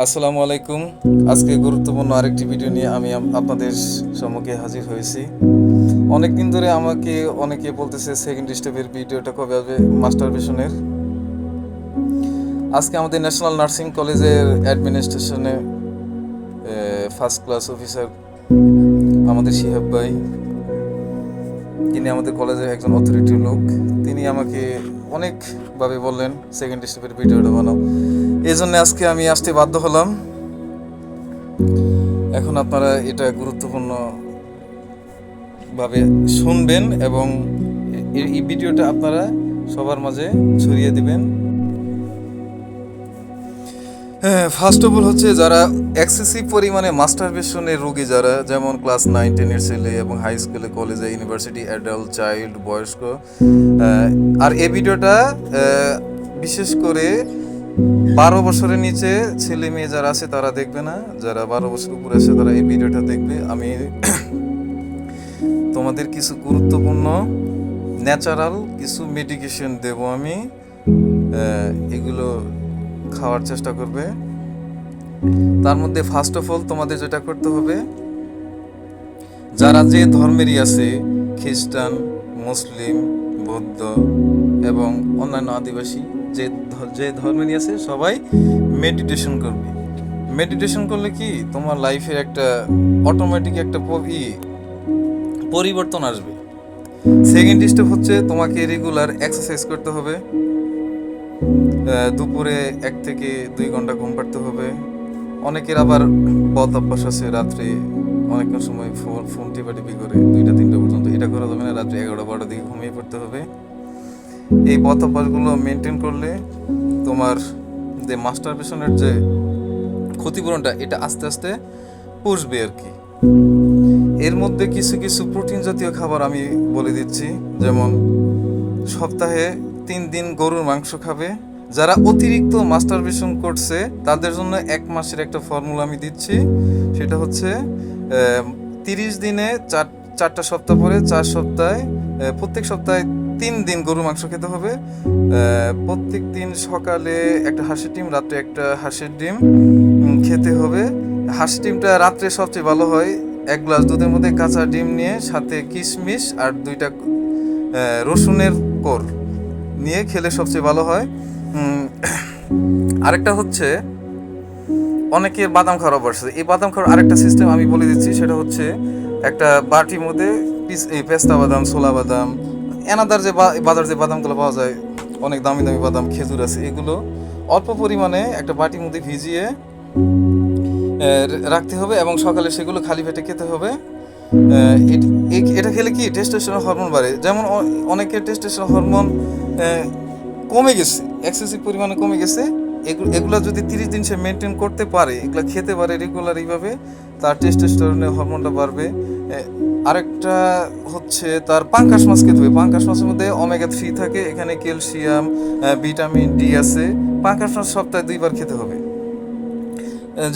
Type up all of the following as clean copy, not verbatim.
আসসালামু আলাইকুম। আজকে গুরুত্বপূর্ণ আরেকটি ভিডিও নিয়ে আমি আপনাদের সম্মুখে হাজির হয়েছি। অনেক দিন ধরে আমাকে অনেকে বলতেছে সেকেন্ড স্টেপের ভিডিওটা কবে আসবে মাস্টারবেশনের। আজকে আমাদের ন্যাশনাল নার্সিং কলেজের অ্যাডমিনিস্ট্রেশনে ফার্স্ট ক্লাস অফিসার আমাদের শিহাব ভাই, তিনি আমাদের কলেজের একজন অথরিটির লোক, তিনি আমাকে অনেকভাবে বললেন সেকেন্ড স্টেপের ভিডিওটা বানাও। এই জন্য আজকে আমি আসতে বাধ্য হলাম। এখন আপনারা এটা গুরুত্বপূর্ণভাবে শুনবেন এবং এই ভিডিওটা আপনারা সবার মাঝে ছড়িয়ে দিবেন। ফার্স্ট অফ অল হচ্ছে, যারা এক্সেসিভ পরিমাণে মাস্টারবেশনের রোগী, যারা যেমন ক্লাস 9-10-এর ছেলে এবং হাই স্কুলে, কলেজে, ইউনিভার্সিটি, অ্যাডাল্ট, চাইল্ড, বয়স্ক, আর এই ভিডিওটা বিশেষ করে 12 বছরের নিচে ছেলে মেয়ে যারা আছে তারা দেখবে না, যারা 12 বছর উপরে আছে তারা এই ভিডিওটা দেখবে। আমি তোমাদের কিছু গুরুত্বপূর্ণ ন্যাচারাল কিছু মেডিকেশন দেব, আমি এগুলো খাওয়ার চেষ্টা করবে। তার মধ্যে ফার্স্ট অফ অল তোমাদের যেটা করতে হবে, যারা যে ধর্মেরই আছে, খ্রিস্টান, মুসলিম, বৌদ্ধ এবং অন্যান্য আদিবাসী, যে ধর্মেরই আছে সবাই মেডিটেশন করবে। মেডিটেশন করলে কি তোমার লাইফের একটা অটোমেটিক একটা পরিবর্তন আসবে। সেকেন্ড স্টেপ হচ্ছে, তোমাকে রেগুলার এক্সারসাইজ করতে হবে। দুপুরে 1 থেকে 2 ঘন্টা ঘুম পাড়তে হবে। অনেকের আবার বদ অভ্যাস আছে, রাত্রে অনেক সময় ফোন টিপাটিপি করে 2টা-3টা পর্যন্ত। এটা করা যাবে না, রাত্রে 11-12টার দিকে ঘুমিয়ে পড়তে হবে। এই বদ অভ্যাসগুলো মেনটেন করলে তোমার যে মাস্টারবেশনের যে ক্ষতিপূরণটা, এটা আস্তে আস্তে পুষবে আর কি। এর মধ্যে কিছু কিছু প্রোটিন জাতীয় খাবার আমি বলে দিচ্ছি, যেমন সপ্তাহে 3 দিন গরুর মাংস খাবে। যারা অতিরিক্ত মাস্টারবেশন করছে তাদের জন্য 1 মাসের একটা ফর্মুলা আমি দিচ্ছি, সেটা হচ্ছে 30 দিনে 4টা সপ্তাহ পরে 4 সপ্তাহে, প্রত্যেক সপ্তাহে 3 দিন গরুর মাংস খেতে হবে। প্রত্যেক দিন সকালে একটা হাঁসের ডিম, রাত্রে একটা হাঁসের ডিম খেতে হবে। হাঁসের ডিমটা রাত্রে সবচেয়ে ভালো হয়। 1 গ্লাস দুধের মধ্যে কাঁচা ডিম নিয়ে সাথে কিশমিশ আর 2টা রসুনের কোর নিয়ে খেলে সবচেয়ে ভালো হয়। আরেকটা হচ্ছে, অনেকের বাদাম খাওয়ার অভ্যাস আছে। এই বাদাম খাওয়ার আরেকটা সিস্টেম আমি বলে দিচ্ছি, সেটা হচ্ছে একটা বাটির মধ্যে এই পেস্তা বাদাম, ছোলা বাদাম, এনাদার যে বাজার যে বাদামগুলো পাওয়া যায়, অনেক দামি দামি বাদাম, খেজুর আছে, এগুলো অল্প পরিমাণে একটা বাটির মধ্যে ভিজিয়ে রাখতে হবে এবং সকালে সেগুলো খালি পেটে খেতে হবে। এটা খেলে কি টেস্টোস্টেরন হরমোন বাড়ে। যেমন অনেকের টেস্টোস্টেরন হরমোন কমে গেছে, এক্সেসিভ পরিমাণে কমে গেছে। এগুলো যদি 30 দিন সে মেনটেন করতে পারে, এগুলো খেতে পারে রেগুলার, এইভাবে তার টেস্টোস্টেরনের হরমোনটা বাড়বে। আরেকটা হচ্ছে, তার পাঙ্কাশ মাছ খেতে হবে। পাঙ্কাশ মাছের মধ্যে ওমেগা 3 থাকে, এখানে ক্যালসিয়াম, ভিটামিন ডি আছে। পাঙ্কাশ মাছ সপ্তাহে 2 বার খেতে হবে।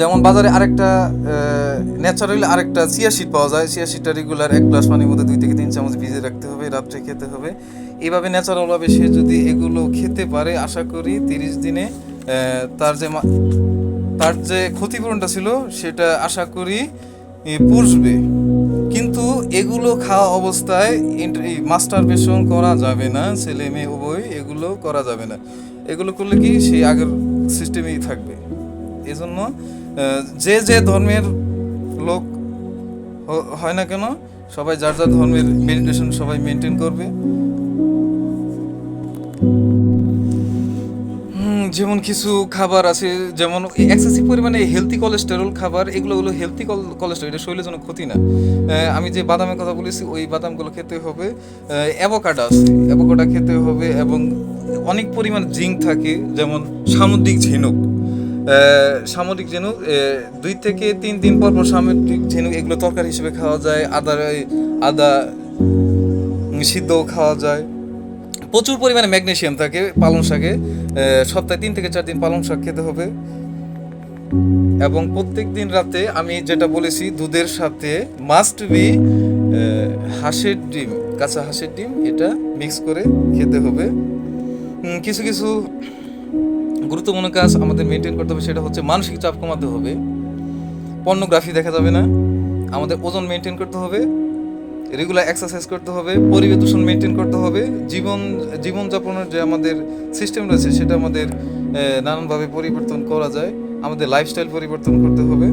যেমন বাজারে আরেকটা ন্যাচারালি আরেকটা চিয়া সিড পাওয়া যায়, চিয়া সিডটা রেগুলার 1 গ্লাস পানির মধ্যে 2 থেকে 3 চামচ ভিজিয়ে রাখতে হবে, রাত্রে খেতে হবে। এইভাবে ন্যাচারালভাবে সে যদি এগুলো খেতে পারে, আশা করি 30 দিনে তার যে ক্ষতিপূরণটা ছিল সেটা আশা করি পুষবে। কিন্তু এগুলো খাওয়া অবস্থায় মাস্টারবেশন করা যাবে না, ছেলে মেয়ে উভয় এগুলো করা যাবে না। এগুলো করলে কি সেই আগের সিস্টেমেই থাকবে। এজন্য যে যে ধর্মের লোক হয় না কেন, সবাই যার যার ধর্মের মেডিটেশন সবাই মেনটেন করবে। যেমন কিছু খাবার আছে, যেমন এক্সেসিভ পরিমাণে হেলদি কোলেস্টেরল খাবার, এগুলো হলো হেলদি কোলেস্টেরল, এটা শরীরের জন্য ক্ষতি না। আমি যে বাদামের কথা বলেছি, ওই বাদামগুলো খেতে হবে। অ্যাভোকাডো আছে, অ্যাভোকাডো খেতে হবে এবং অনেক পরিমাণ জিঙ্ক থাকে। যেমন সামুদ্রিক ঝিনুক, 2 থেকে 3 দিন পর পর সামুদ্রিক ঝিনুক, এগুলো তরকারি হিসেবে খাওয়া যায়। আদা সিদ্ধও খাওয়া যায়। প্রচুর পরিমাণে ম্যাগনেসিয়াম থাকে পালং শাকে। সপ্তাহে 3 থেকে 4 দিন পালং শাক খেতে হবে। এবং প্রত্যেক দিন রাতে আমি যেটা বলেছি, দুধের সাথে মাস্ট বি হাঁসের ডিম, কাঁচা হাঁসের ডিম, এটা মিক্স করে খেতে হবে। কিছু কিছু গুরুত্বপূর্ণ কাজ আমাদের মেনটেন করতে হবে, সেটা হচ্ছে মানসিক চাপ কমাতে হবে, পর্নোগ্রাফি দেখা যাবে না, আমাদের ওজন মেনটেন করতে হবে, রেগুলার এক্সারসাইজ করতে হবে, পরিবেশ দূষণ মেনটেন করতে হবে, জীবনযাপনের যে আমাদের সিস্টেম রয়েছে সেটা আমাদের নানানভাবে পরিবর্তন করা যায়, আমাদের লাইফস্টাইল পরিবর্তন করতে হবে,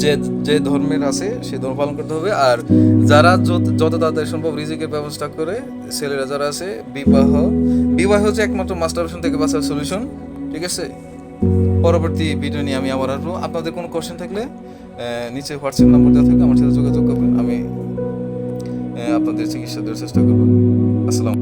যে যে ধর্মের আছে সে ধর্ম পালন করতে হবে। আর যারা যত তাড়াতাড়ি সম্ভব রিজিকের ব্যবস্থা করে, ছেলেরা যারা আছে, বিবাহ হচ্ছে একমাত্র মাস্টারবেশন থেকে বাঁচার সলিউশন। ঠিক আছে, পরবর্তী ভিডিও নিয়ে আমি আবার আসবো। আপনাদের কোনো কোশ্চেন থাকলে নিচে হোয়াটসঅ্যাপ নাম্বার দেওয়া থাকলে আমার সাথে যোগাযোগ করবেন, আমি আপনাদের চিকিৎসা দেওয়ার চেষ্টা করবো। আসসালাম।